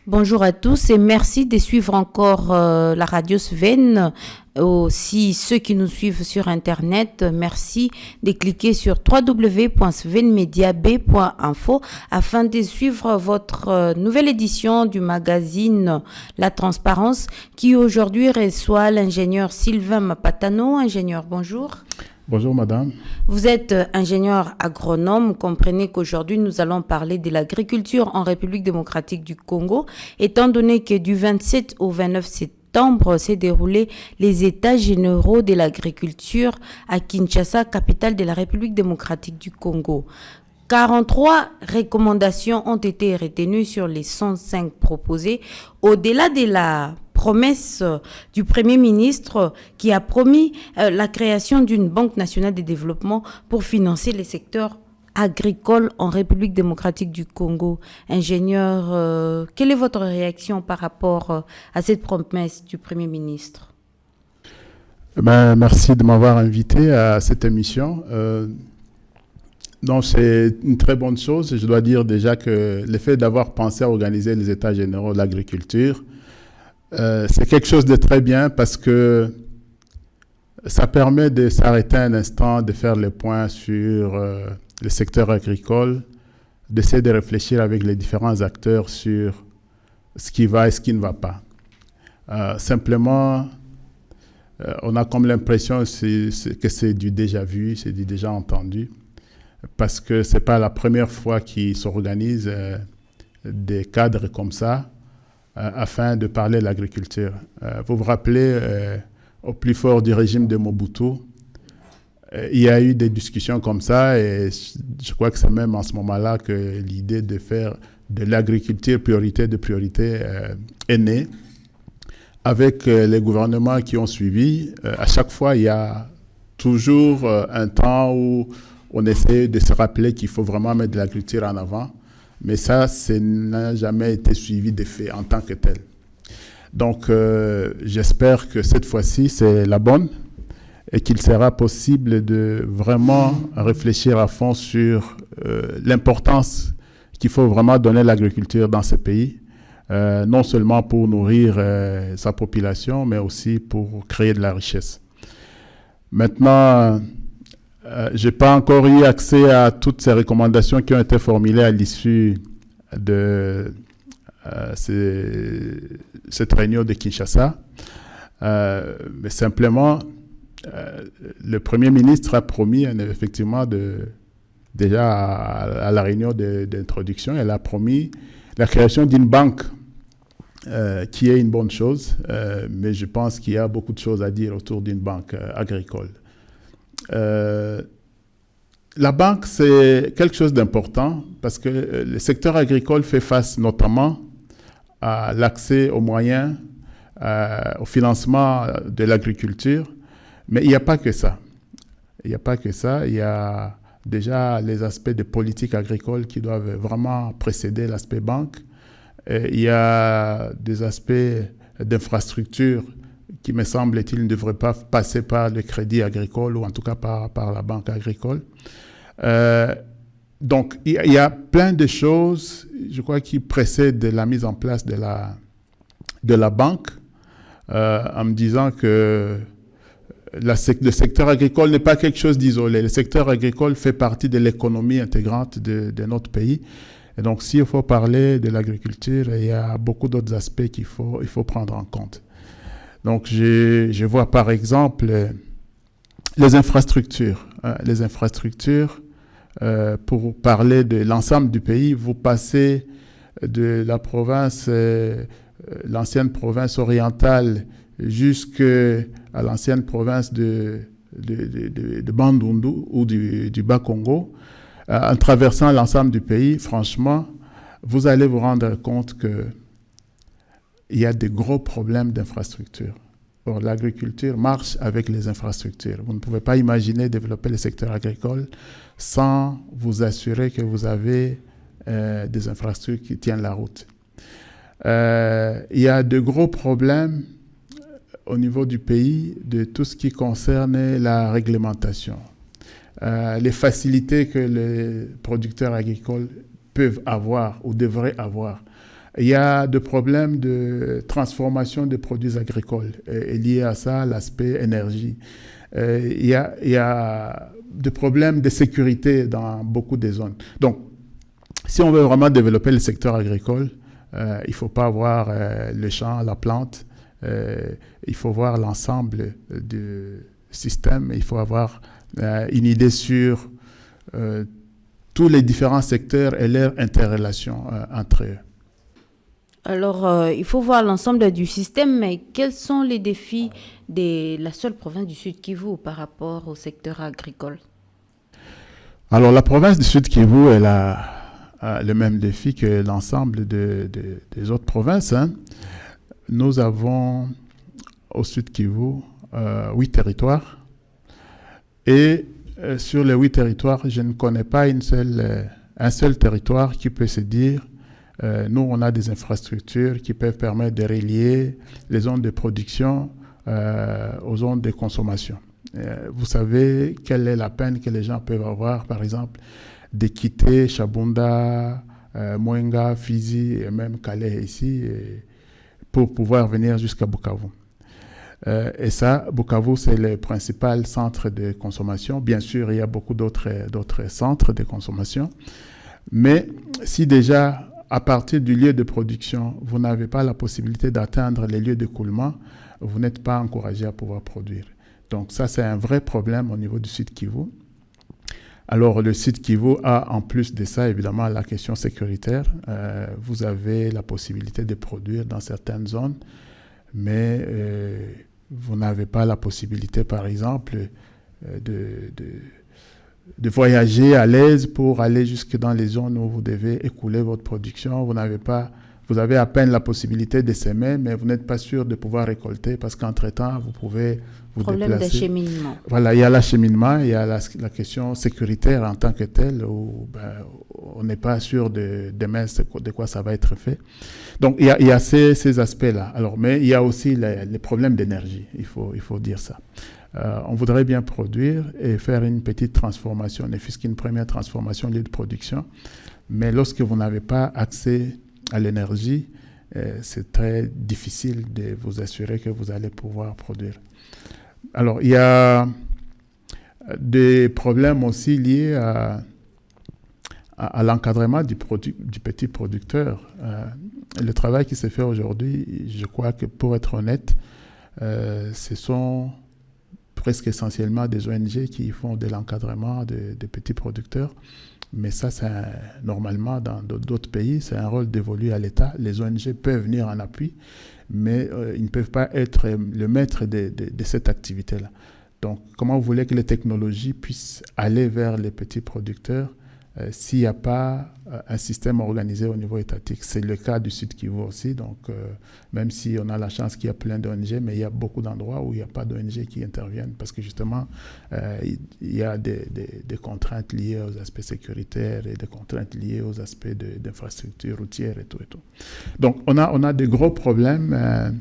Bonjour à tous et merci de suivre encore la radio Sven. Aussi ceux qui nous suivent sur internet, merci de cliquer sur www.svenmediab.info afin de suivre votre nouvelle édition du magazine La Transparence qui aujourd'hui reçoit l'ingénieur Sylvain Mapatano. Ingénieur, bonjour. Bonjour madame. Vous êtes ingénieur agronome. Comprenez qu'aujourd'hui nous allons parler de l'agriculture en République démocratique du Congo, étant donné que du 27 au 29 septembre s'est déroulé les États généraux de l'agriculture à Kinshasa, capitale de la République démocratique du Congo. 43 recommandations ont été retenues sur les 105 proposées, au-delà de la promesse du Premier ministre qui a promis la création d'une Banque nationale de développement pour financer les secteurs agricoles en République démocratique du Congo. Ingénieur, quelle est votre réaction par rapport à cette promesse du Premier ministre? Merci de m'avoir invité à cette émission. Donc c'est une très bonne chose. Je dois dire déjà que le fait d'avoir pensé à organiser les États généraux de l'agriculture, c'est quelque chose de très bien parce que ça permet de s'arrêter un instant, de faire le point sur le secteur agricole, d'essayer de réfléchir avec les différents acteurs sur ce qui va et ce qui ne va pas. Simplement, on a comme l'impression que c'est du déjà vu, c'est du déjà entendu, parce que ce n'est pas la première fois qu'ils s'organisent des cadres comme ça, afin de parler de l'agriculture. Vous vous rappelez, au plus fort du régime de Mobutu, il y a eu des discussions comme ça et je crois que c'est même en ce moment-là que l'idée de faire de l'agriculture priorité de priorité est née. Avec les gouvernements qui ont suivi, à chaque fois, il y a toujours un temps où on essaie de se rappeler qu'il faut vraiment mettre de l'agriculture en avant. Mais ça n'a jamais été suivi des faits en tant que tel. Donc, j'espère que cette fois-ci, c'est la bonne et qu'il sera possible de vraiment réfléchir à fond sur l'importance qu'il faut vraiment donner à l'agriculture dans ce pays, non seulement pour nourrir sa population, mais aussi pour créer de la richesse. Maintenant, je n'ai pas encore eu accès à toutes ces recommandations qui ont été formulées à l'issue de cette réunion de Kinshasa. Mais simplement, le Premier ministre a promis effectivement déjà à la réunion d'introduction, elle a promis la création d'une banque qui est une bonne chose, mais je pense qu'il y a beaucoup de choses à dire autour d'une banque agricole. La banque, c'est quelque chose d'important parce que le secteur agricole fait face notamment à l'accès aux moyens, au financement de l'agriculture. Mais il n'y a pas que ça. Il n'y a pas que ça. Il y a déjà les aspects de politique agricole qui doivent vraiment précéder l'aspect banque. Il y a des aspects d'infrastructure qui, me semble-t-il, ne devraient pas passer par le crédit agricole ou en tout cas par la banque agricole. Donc, il y a plein de choses, je crois, qui précèdent la mise en place de la banque, en me disant que le secteur agricole n'est pas quelque chose d'isolé. Le secteur agricole fait partie de l'économie intégrante de notre pays. Et donc, s'il faut parler de l'agriculture, il y a beaucoup d'autres aspects qu'il faut prendre en compte. Donc, je vois par exemple les infrastructures. Les infrastructures, pour parler de l'ensemble du pays, vous passez de la province, l'ancienne province orientale, jusqu'à l'ancienne province de Bandundu ou du Bas-Congo, en traversant l'ensemble du pays. Franchement, vous allez vous rendre compte qu'il y a de gros problèmes d'infrastructures. Or, l'agriculture marche avec les infrastructures. Vous ne pouvez pas imaginer développer le secteur agricole sans vous assurer que vous avez des infrastructures qui tiennent la route. Il y a de gros problèmes au niveau du pays de tout ce qui concerne la réglementation. Les facilités que les producteurs agricoles peuvent avoir ou devraient avoir. Il y a des problèmes de transformation des produits agricoles et lié à ça l'aspect énergie. Il y a des problèmes de sécurité dans beaucoup de zones. Donc, si on veut vraiment développer le secteur agricole, il ne faut pas voir le champ, la plante. Il faut voir l'ensemble du système. Il faut avoir une idée sur tous les différents secteurs et leurs interrelations entre eux. Alors, il faut voir l'ensemble du système, mais quels sont les défis de la seule province du Sud Kivu par rapport au secteur agricole? Alors, la province du Sud Kivu, elle a le même défi que l'ensemble des autres provinces. Hein. Nous avons au Sud Kivu 8 territoires. Et sur les 8 territoires, je ne connais pas un seul territoire qui peut se dire nous, on a des infrastructures qui peuvent permettre de relier les zones de production aux zones de consommation. Vous savez quelle est la peine que les gens peuvent avoir, par exemple, de quitter Chabunda, Mwenga, Fizi et même Calais ici pour pouvoir venir jusqu'à Bukavu. Et ça, Bukavu, c'est le principal centre de consommation. Bien sûr, il y a beaucoup d'autres centres de consommation. Mais si déjà, à partir du lieu de production, vous n'avez pas la possibilité d'atteindre les lieux d'écoulement, vous n'êtes pas encouragé à pouvoir produire. Donc ça, c'est un vrai problème au niveau du Sud Kivu. Alors, le Sud Kivu a, en plus de ça, évidemment, la question sécuritaire. Vous avez la possibilité de produire dans certaines zones, mais vous n'avez pas la possibilité, par exemple, de voyager à l'aise pour aller jusque dans les zones où vous devez écouler votre production. Vous avez à peine la possibilité de s'aimer, mais vous n'êtes pas sûr de pouvoir récolter parce qu'entre-temps, vous pouvez vous déplacer. Problème d'acheminement. Voilà, il y a l'acheminement, il y a la question sécuritaire en tant que telle, où on n'est pas sûr de demain de quoi ça va être fait. Donc, il y a ces aspects-là. Alors, mais il y a aussi les problèmes d'énergie, il faut dire ça. On voudrait bien produire et faire une petite transformation, ne fût-ce qu'une première transformation lieu de production. Mais lorsque vous n'avez pas accès à l'énergie, c'est très difficile de vous assurer que vous allez pouvoir produire. Alors, il y a des problèmes aussi liés à l'encadrement du petit producteur. Le travail qui se fait aujourd'hui, je crois que pour être honnête, ce sont presque essentiellement des ONG qui font de l'encadrement des petits producteurs. Mais ça, normalement, dans d'autres pays, c'est un rôle dévolu à l'État. Les ONG peuvent venir en appui, mais ils ne peuvent pas être le maître de cette activité-là. Donc, comment vous voulez que les technologies puissent aller vers les petits producteurs s'il n'y a pas un système organisé au niveau étatique? C'est le cas du Sud Kivu aussi. Donc, même si on a la chance qu'il y a plein d'ONG, mais il y a beaucoup d'endroits où il n'y a pas d'ONG qui interviennent parce que justement, il y a des contraintes liées aux aspects sécuritaires et des contraintes liées aux aspects d'infrastructures routières et tout et tout. Donc, on a des gros problèmes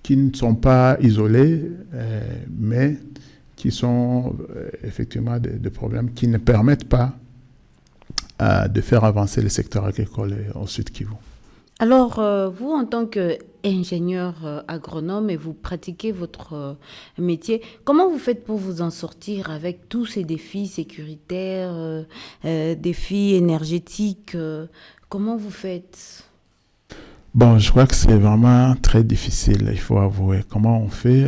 qui ne sont pas isolés, mais qui sont effectivement des problèmes qui ne permettent pas de faire avancer le secteur agricole au Sud Kivu. Alors, vous, en tant qu'ingénieur agronome, et vous pratiquez votre métier, comment vous faites pour vous en sortir avec tous ces défis sécuritaires, défis énergétiques? Comment vous faites? Bon, je crois que c'est vraiment très difficile, il faut avouer. Comment on fait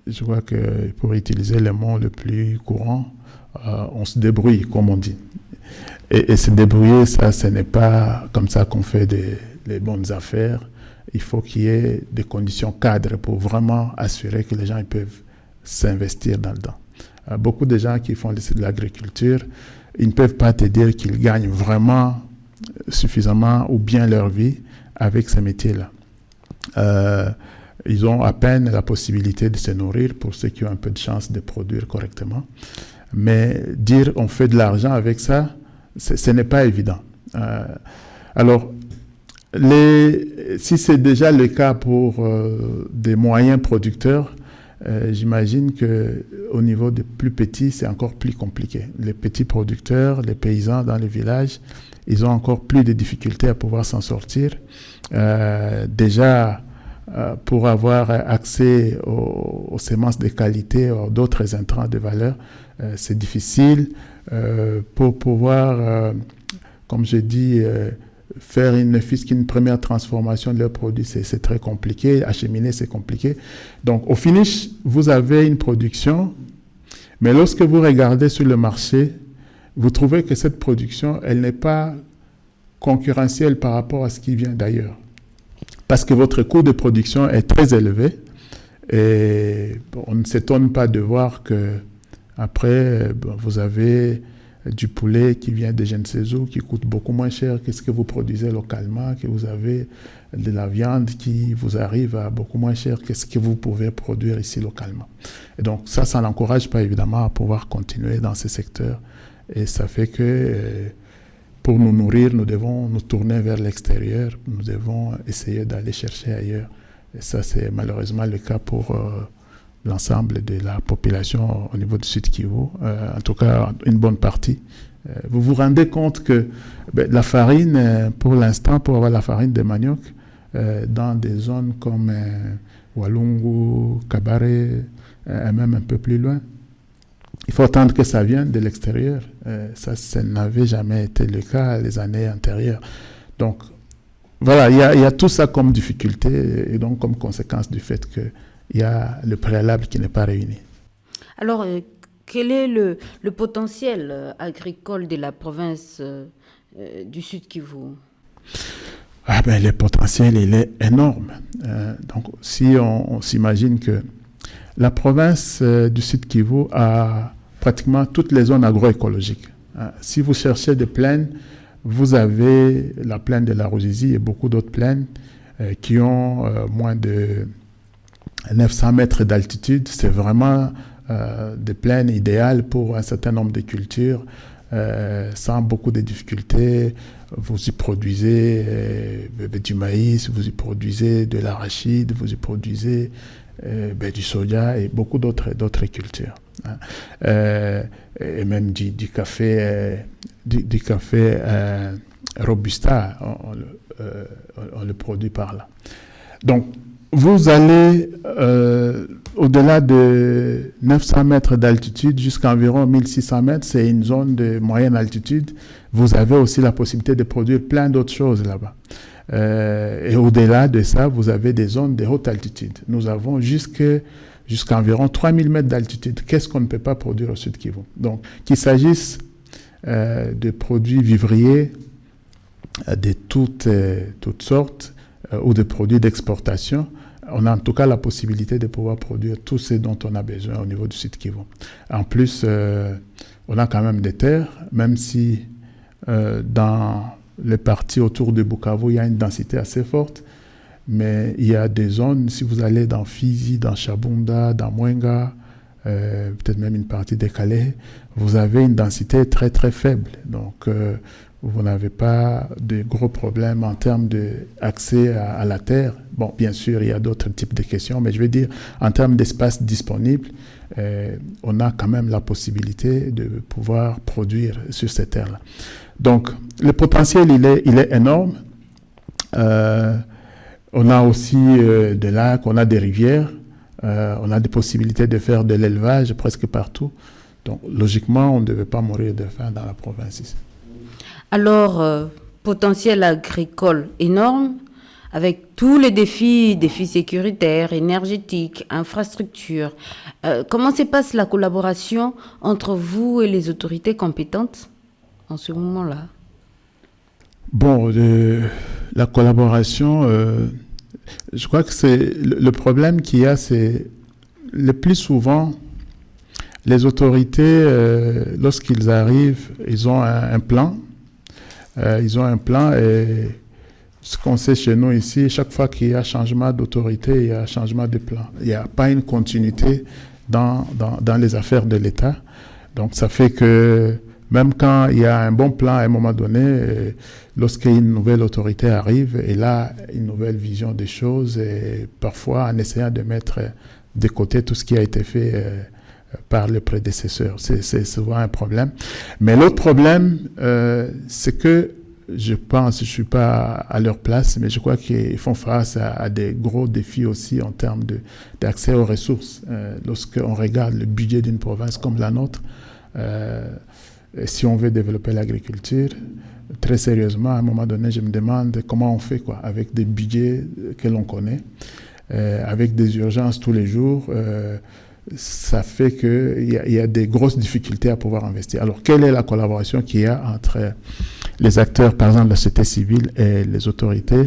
je crois que pour utiliser le mot le plus courant, on se débrouille, comme on dit. Et se débrouiller, ça, ce n'est pas comme ça qu'on fait les bonnes affaires. Il faut qu'il y ait des conditions cadres pour vraiment assurer que les gens ils peuvent s'investir là-dedans. Beaucoup de gens qui font de l'agriculture, ils ne peuvent pas te dire qu'ils gagnent vraiment suffisamment ou bien leur vie avec ce métier-là. Ils ont à peine la possibilité de se nourrir pour ceux qui ont un peu de chance de produire correctement. Mais dire on fait de l'argent avec ça, ce n'est pas évident. Alors, Si c'est déjà le cas pour des moyens producteurs, j'imagine qu'au niveau des plus petits, c'est encore plus compliqué. Les petits producteurs, les paysans dans les villages, ils ont encore plus de difficultés à pouvoir s'en sortir. Déjà, pour avoir accès aux semences de qualité, ou d'autres intrants de valeur, c'est difficile. Pour pouvoir, comme je dis, faire ne fût-ce qu'une première transformation de leurs produits, c'est très compliqué. Acheminer, c'est compliqué. Donc, au finish, vous avez une production, mais lorsque vous regardez sur le marché, vous trouvez que cette production, elle n'est pas concurrentielle par rapport à ce qui vient d'ailleurs. Parce que votre coût de production est très élevé et on ne s'étonne pas de voir que après, vous avez du poulet qui vient de je ne sais où, qui coûte beaucoup moins cher que ce que vous produisez localement, que vous avez de la viande qui vous arrive à beaucoup moins cher que ce que vous pouvez produire ici localement. Et donc ça n'encourage pas évidemment à pouvoir continuer dans ce secteur. Et ça fait que pour nous nourrir, nous devons nous tourner vers l'extérieur, nous devons essayer d'aller chercher ailleurs. Et ça, c'est malheureusement le cas pour l'ensemble de la population au niveau du Sud Kivu, en tout cas une bonne partie. Vous vous rendez compte que la farine, pour l'instant, pour avoir la farine de manioc, dans des zones comme Walungu, Kabare, et même un peu plus loin, il faut attendre que ça vienne de l'extérieur. Ça n'avait jamais été le cas les années antérieures. Donc, voilà, il y a tout ça comme difficulté et donc comme conséquence du fait qu'il y a le préalable qui n'est pas réuni. Alors, quel est le potentiel agricole de la province du Sud Kivu? Le potentiel, il est énorme. Donc, si on s'imagine que la province du Sud Kivu a pratiquement toutes les zones agroécologiques. Si vous cherchez des plaines, vous avez la plaine de la Ruzizi et beaucoup d'autres plaines qui ont moins de 900 mètres d'altitude. C'est vraiment des plaines idéales pour un certain nombre de cultures, sans beaucoup de difficultés. Vous y produisez du maïs, vous y produisez de l'arachide, vous y produisez du soja et beaucoup d'autres cultures. Et même du café, du café Robusta, on le produit par là. Donc, vous allez au-delà de 900 mètres d'altitude jusqu'à environ 1600 mètres, c'est une zone de moyenne altitude. Vous avez aussi la possibilité de produire plein d'autres choses là-bas. Et au-delà de ça, vous avez des zones de haute altitude. Nous avons jusqu'à environ 3000 mètres d'altitude. Qu'est-ce qu'on ne peut pas produire au Sud Kivu? Donc, qu'il s'agisse de produits vivriers de toutes sortes ou de produits d'exportation, on a en tout cas la possibilité de pouvoir produire tout ce dont on a besoin au niveau du Sud Kivu. En plus, on a quand même des terres, même si dans les parties autour de Bukavu, il y a une densité assez forte, mais il y a des zones, si vous allez dans Fizi, dans Chabunda, dans Mwenga, peut-être même une partie de Calais, vous avez une densité très très faible. Donc, vous n'avez pas de gros problèmes en termes d'accès à la terre. Bon, bien sûr, il y a d'autres types de questions, mais je veux dire, en termes d'espace disponible, on a quand même la possibilité de pouvoir produire sur ces terres-là. Donc, le potentiel, il est énorme. On a aussi des lacs, on a des rivières, on a des possibilités de faire de l'élevage presque partout. Donc, logiquement, on ne devait pas mourir de faim dans la province ici. Alors, potentiel agricole énorme, avec tous les défis sécuritaires, énergétiques, infrastructures. Comment se passe la collaboration entre vous et les autorités compétentes en ce moment-là? Bon, la collaboration, je crois que c'est le problème qu'il y a, c'est le plus souvent, les autorités, lorsqu'ils arrivent, ils ont un plan. Ils ont un plan et ce qu'on sait chez nous ici, chaque fois qu'il y a changement d'autorité, il y a changement de plan. Il n'y a pas une continuité dans les affaires de l'État. Donc ça fait que Même quand il y a un bon plan à un moment donné, lorsqu'une nouvelle autorité arrive, et là, une nouvelle vision des choses, et parfois en essayant de mettre de côté tout ce qui a été fait par le prédécesseur. C'est souvent un problème. Mais l'autre problème, c'est que je pense, je ne suis pas à leur place, mais je crois qu'ils font face à des gros défis aussi en termes d'accès aux ressources. Lorsqu'on regarde le budget d'une province comme la nôtre, si on veut développer l'agriculture, très sérieusement, à un moment donné, je me demande comment on fait avec des budgets que l'on connaît, avec des urgences tous les jours. Ça fait qu'il y a des grosses difficultés à pouvoir investir. Alors, quelle est la collaboration qu'il y a entre les acteurs, par exemple la société civile et les autorités?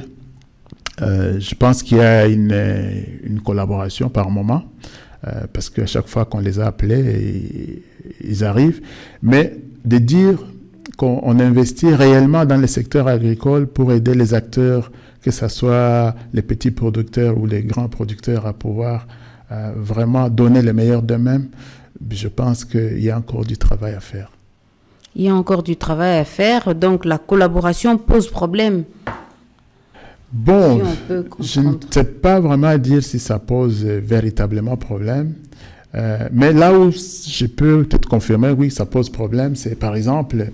Je pense qu'il y a une collaboration par moment, parce qu'à chaque fois qu'on les a appelés, ils arrivent. Mais de dire qu'on investit réellement dans le secteur agricole pour aider les acteurs, que ce soit les petits producteurs ou les grands producteurs, à pouvoir vraiment donner le meilleur d'eux-mêmes, je pense qu'il y a encore du travail à faire. Il y a encore du travail à faire, donc la collaboration pose problème. Bon, si je ne sais pas vraiment dire si ça pose véritablement problème, mais là où je peux peut-être confirmer, oui, ça pose problème, c'est par exemple,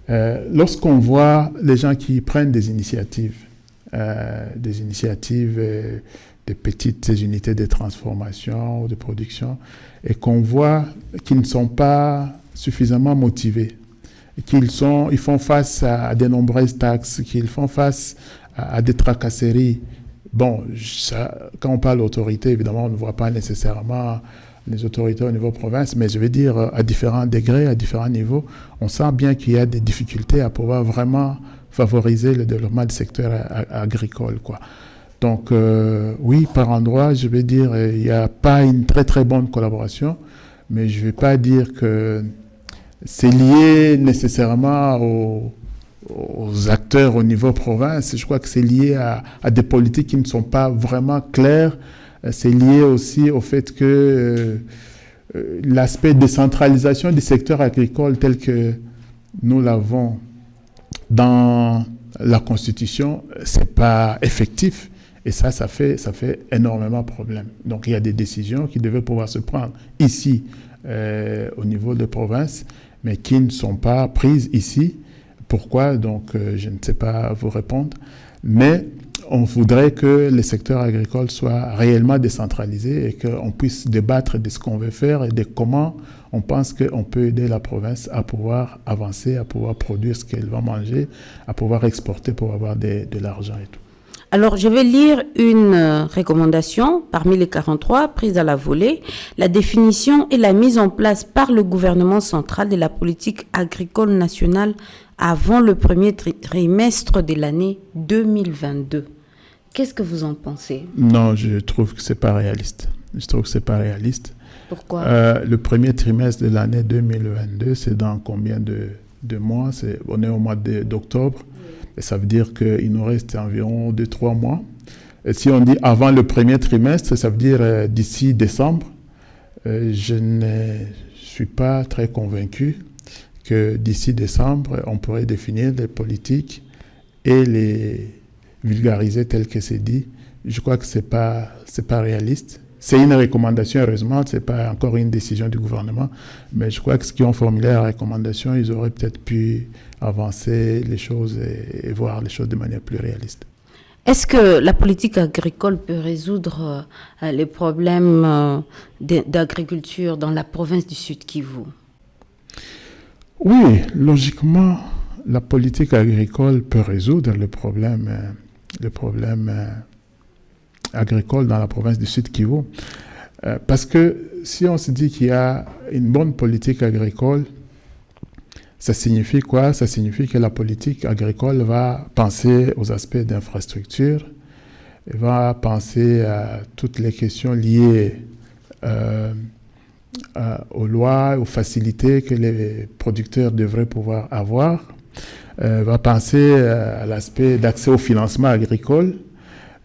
lorsqu'on voit les gens qui prennent des initiatives, des petites unités de transformation ou de production, et qu'on voit qu'ils ne sont pas suffisamment motivés, ils font face à de nombreuses taxes, qu'ils font face à des tracasseries. Bon, quand on parle d'autorité, évidemment, on ne voit pas nécessairement les autorités au niveau province, mais je veux dire, à différents degrés, à différents niveaux, on sent bien qu'il y a des difficultés à pouvoir vraiment favoriser le développement du secteur agricole, quoi. Donc, oui, par endroit, je vais dire, il n'y a pas une très très bonne collaboration, mais je ne vais pas dire que c'est lié nécessairement aux acteurs au niveau province. Je crois que c'est lié à des politiques qui ne sont pas vraiment claires. C'est lié aussi au fait que l'aspect décentralisation du secteur agricole tel que nous l'avons dans la Constitution, ce n'est pas effectif. Et ça fait énormément de problèmes. Donc, il y a des décisions qui devaient pouvoir se prendre ici, au niveau de province, mais qui ne sont pas prises ici. Pourquoi? Donc, je ne sais pas vous répondre. Mais on voudrait que le secteur agricole soit réellement décentralisé et qu'on puisse débattre de ce qu'on veut faire et de comment on pense qu'on peut aider la province à pouvoir avancer, à pouvoir produire ce qu'elle va manger, à pouvoir exporter pour avoir de l'argent et tout. Alors, je vais lire une recommandation parmi les 43 prises à la volée. La définition et la mise en place par le gouvernement central de la politique agricole nationale avant le premier trimestre de l'année 2022. Qu'est-ce que vous en pensez? Non, je trouve que ce n'est pas réaliste. Pourquoi? Le premier trimestre de l'année 2022, c'est dans combien de mois? On est au mois d'octobre. Et ça veut dire qu'il nous reste environ 2-3 mois. Et si on dit avant le premier trimestre, ça veut dire d'ici décembre. Je ne suis pas très convaincu que d'ici décembre, on pourrait définir les politiques et les vulgariser telles que c'est dit. Je crois que c'est pas réaliste. C'est une recommandation, heureusement, ce n'est pas encore une décision du gouvernement, mais je crois que ceux qui ont formulé la recommandation, ils auraient peut-être pu avancer les choses et voir les choses de manière plus réaliste. Est-ce que la politique agricole peut résoudre les problèmes d'agriculture dans la province du Sud Kivu? Oui, logiquement, la politique agricole peut résoudre le problème agricole dans la province du Sud Kivu. Parce que si on se dit qu'il y a une bonne politique agricole, ça signifie quoi? Ça signifie que la politique agricole va penser aux aspects d'infrastructure, va penser à toutes les questions liées aux lois, aux facilités que les producteurs devraient pouvoir avoir, va penser à l'aspect d'accès au financement agricole.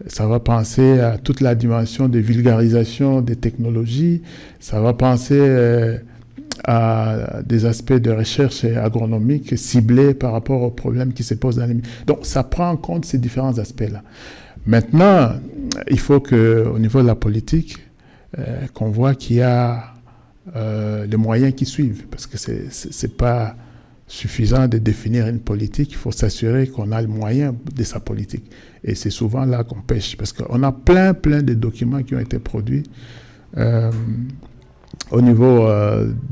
Ça va penser à toute la dimension de vulgarisation des technologies. Ça va penser à des aspects de recherche agronomique ciblés par rapport aux problèmes qui se posent dans les mines. Donc, ça prend en compte ces différents aspects-là. Maintenant, il faut qu'au niveau de la politique, qu'on voit qu'il y a les moyens qui suivent, parce que c'est pas suffisant de définir une politique, il faut s'assurer qu'on a le moyen de sa politique. Et c'est souvent là qu'on pêche, parce qu'on a plein de documents qui ont été produits au niveau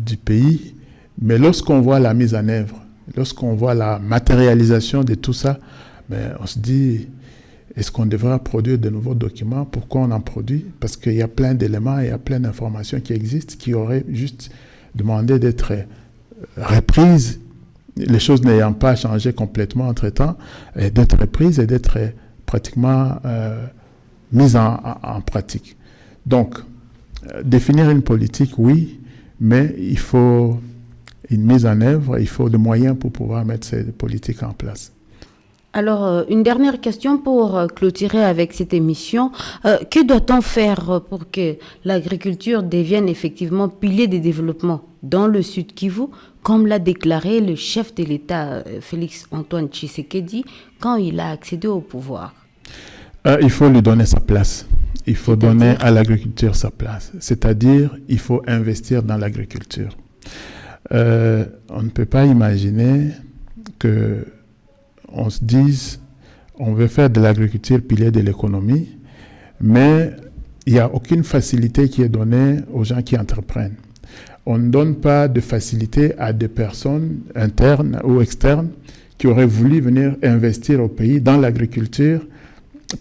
du pays, mais lorsqu'on voit la mise en œuvre, lorsqu'on voit la matérialisation de tout ça, on se dit, est-ce qu'on devra produire de nouveaux documents? Pourquoi on en produit? Parce qu'il y a plein d'éléments, il y a plein d'informations qui existent, qui auraient juste demandé d'être reprises, les choses n'ayant pas changé complètement entre-temps, et d'être reprises et d'être pratiquement mises en pratique. Donc, définir une politique, oui, mais il faut une mise en œuvre, il faut des moyens pour pouvoir mettre ces politiques en place. Alors, une dernière question pour clôturer avec cette émission. Que doit-on faire pour que l'agriculture devienne effectivement pilier de développement dans le Sud Kivu, comme l'a déclaré le chef de l'État, Félix-Antoine Tshisekedi, quand il a accédé au pouvoir? Il faut lui donner sa place. Il faut donner à l'agriculture sa place. C'est-à-dire, il faut investir dans l'agriculture. On ne peut pas imaginer qu'on se dise, on veut faire de l'agriculture pilier de l'économie, mais il n'y a aucune facilité qui est donnée aux gens qui entreprennent. On ne donne pas de facilité à des personnes internes ou externes qui auraient voulu venir investir au pays dans l'agriculture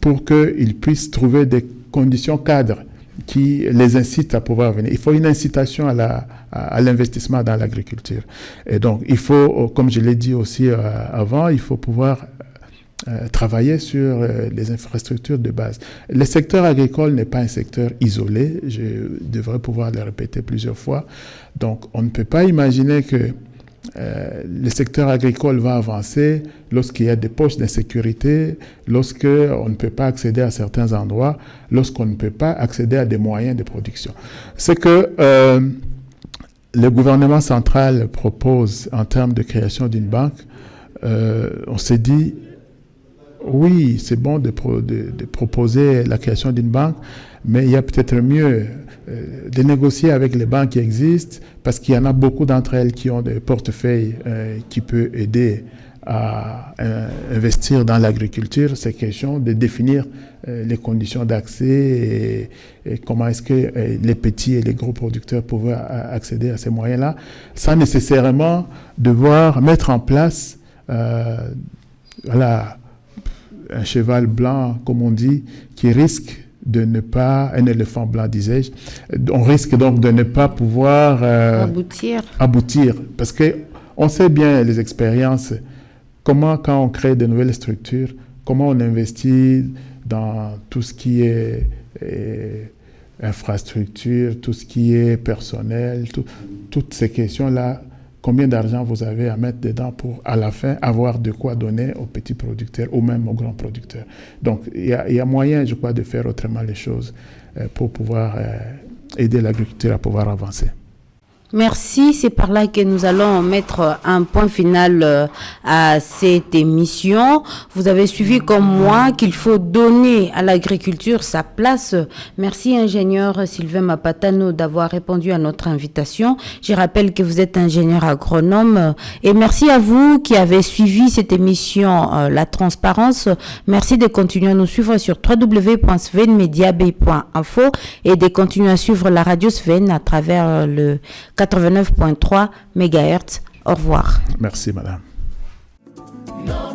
pour qu'ils puissent trouver des conditions cadres qui les incitent à pouvoir venir. Il faut une incitation à l'investissement dans l'agriculture. Et donc, il faut, comme je l'ai dit aussi avant, il faut pouvoir travailler sur les infrastructures de base. Le secteur agricole n'est pas un secteur isolé, je devrais pouvoir le répéter plusieurs fois. Donc, on ne peut pas imaginer que le secteur agricole va avancer lorsqu'il y a des poches d'insécurité, lorsqu'on ne peut pas accéder à certains endroits, lorsqu'on ne peut pas accéder à des moyens de production. Ce que le gouvernement central propose en termes de création d'une banque, on s'est dit, oui, c'est bon de proposer la création d'une banque, mais il y a peut-être mieux de négocier avec les banques qui existent, parce qu'il y en a beaucoup d'entre elles qui ont des portefeuilles qui peuvent aider à investir dans l'agriculture. C'est question de définir les conditions d'accès et comment est-ce que les petits et les gros producteurs pouvaient accéder à ces moyens-là, sans nécessairement devoir mettre en place un cheval blanc, comme on dit, qui risque de ne pas, un éléphant blanc disais-je, on risque donc de ne pas pouvoir aboutir. Parce qu'on sait bien les expériences, comment quand on crée de nouvelles structures, comment on investit dans tout ce qui est infrastructure, tout ce qui est personnel, toutes ces questions-là. Combien d'argent vous avez à mettre dedans pour, à la fin, avoir de quoi donner aux petits producteurs ou même aux grands producteurs. Donc, il y a moyen, je crois, de faire autrement les choses pour pouvoir aider l'agriculture à pouvoir avancer. Merci, c'est par là que nous allons mettre un point final à cette émission. Vous avez suivi comme moi qu'il faut donner à l'agriculture sa place. Merci ingénieur Sylvain Mapatano d'avoir répondu à notre invitation. Je rappelle que vous êtes ingénieur agronome et merci à vous qui avez suivi cette émission La Transparence. Merci de continuer à nous suivre sur www.svenmediabay.info et de continuer à suivre la radio Sven à travers le 89.3 MHz. Au revoir. Merci, madame. No,